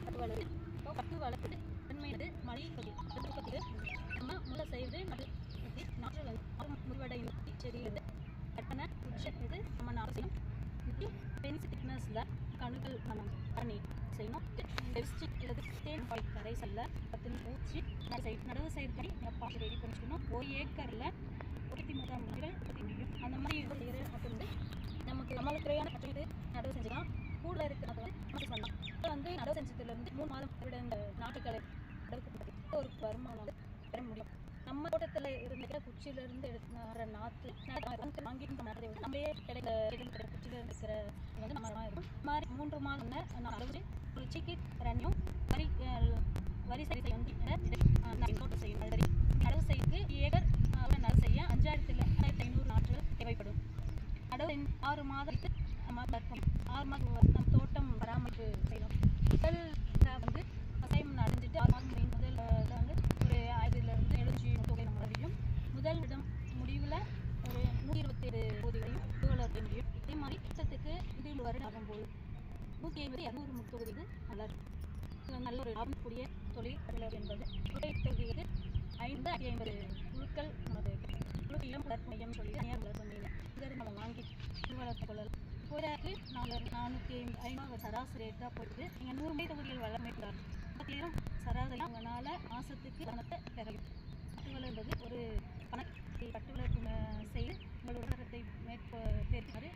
பட்டு வளருது. இப்போ பட்டு வளர்க்குது தன்மையது மழை பகுதி நம்ம முல்லை செய்து நாற்று வந்து முடிவடைந்த செடியிலிருந்து கட்டண உச்ச இது நம்ம நாற்று பென்ஸ் திக்னஸில் கணுக்கள் நம்ம பண்ணி செய்யணும். பெஸ்டிக் இது தேன் பாய் கரைசல்ல பத்து ஊற்றி நடவு செய்யறதுக்கு பாட்டு ரெடி பண்ணிக்கணும். 1 ஏக்கரில் 33 மணிகள் முடியும். அந்த மாதிரி அப்படின்னு நமக்கு நம்மளுக்கு தேவையான பட்டு நடவு செஞ்சுக்கலாம். கூட இருக்கிறது வந்து வந்து நடவு செஞ்சதுலேருந்து 3 மாதம் இந்த நாட்டுக்களை நடவுக்கு ஒரு வருமானம் வந்து பெற முடியும். நம்ம தோட்டத்தில் இருந்துக்கிற குச்சியிலேருந்து எடுத்து நாற்று வாங்கிட்டு நம்மளே கிடைக்கிற குச்சியிலேருந்து இருக்கிற வந்து நம்ம இருக்கும். இது மாதிரி 3 மாதம் நான் அளவு ஒரு சிக்கி ரன்னியும் வரி சரி வந்து தோட்டம் செய்யணும். சரி நடவு செய்து ஏக்கர் நடவு செய்ய 5500 நாற்றுகள் தேவைப்படும். நடவு 6 மாதத்துக்கு நம்ம 6 மாதம் நம்ம தோட்டம் பராமரிப்பு செய்யணும். முதல் வந்து விவசாயம் அடைஞ்சிட்டு 6 மாதம் முதல் வந்து ஒரு 500 தொகை நம்ம முடியும். முதல் இடம் முடிவில் ஒரு 127 தொகுதிகளையும் வளர்க்க முடியும். இதே மாதிரி திட்டத்துக்கு 20 வருடம் ஆகும்போது 150-200 தொகுதிக்கு நல்லா இருக்கும். நல்ல ஒரு லாபக்கூடிய தொழில் என்பது தொகுதிக்கு 550 குழுக்கள் நமக்கு குழு இளம் வளர்ப்பு மையம் சொல்லி தனியார் வளர்ப்பு மையம் இதில் நம்ம வாங்கி வளர்த்து கொள்ளலாம். இப்போதைக்கு 400-500 சராசரி ரேட்டாக போயிட்டு நீங்கள் 100 மை தொகுதிகள் வளர்மைக்கூடாது. 30 சராசரி அவங்களால மாதத்துக்கு பணத்தை பெறலாம். பட்டு வளர்ப்பது ஒரு பட்டு வளர்ப்பு செய்து உங்களோட உலகத்தை மேற்கொள்ளுமாறு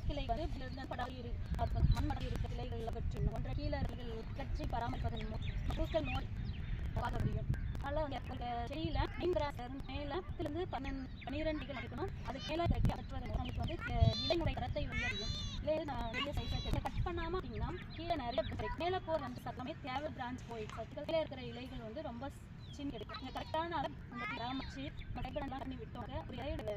கிளை வந்து படாலி மண்மடல் இருக்க கிளைகள் அவற்றின் ஒன்றை கீழே கட்சி பராமரிப்பதன் பூக்கள் நோய் பார்க்க முடியும். அதனால் செடியில் மேலே 12 இருக்கணும். அது கீழே கட்டி அகற்றுவதன் நமக்கு வந்து இலைமுறை தரத்தை வெளியறியும். வெளியே சைஸாக கட் பண்ணாமல் அப்படின்னா கீழே நிறைய மேலே போகிற வந்து சத்தமே தேவை பிரான்ச் போயிடுச்சு. கீழே இருக்கிற இலைகள் வந்து ரொம்ப சின்ன கிடைக்கும். கரெக்டான அளவு அந்த பராமரித்து கைப்படலாம் பண்ணி விட்டோங்க ஒரு இலையோட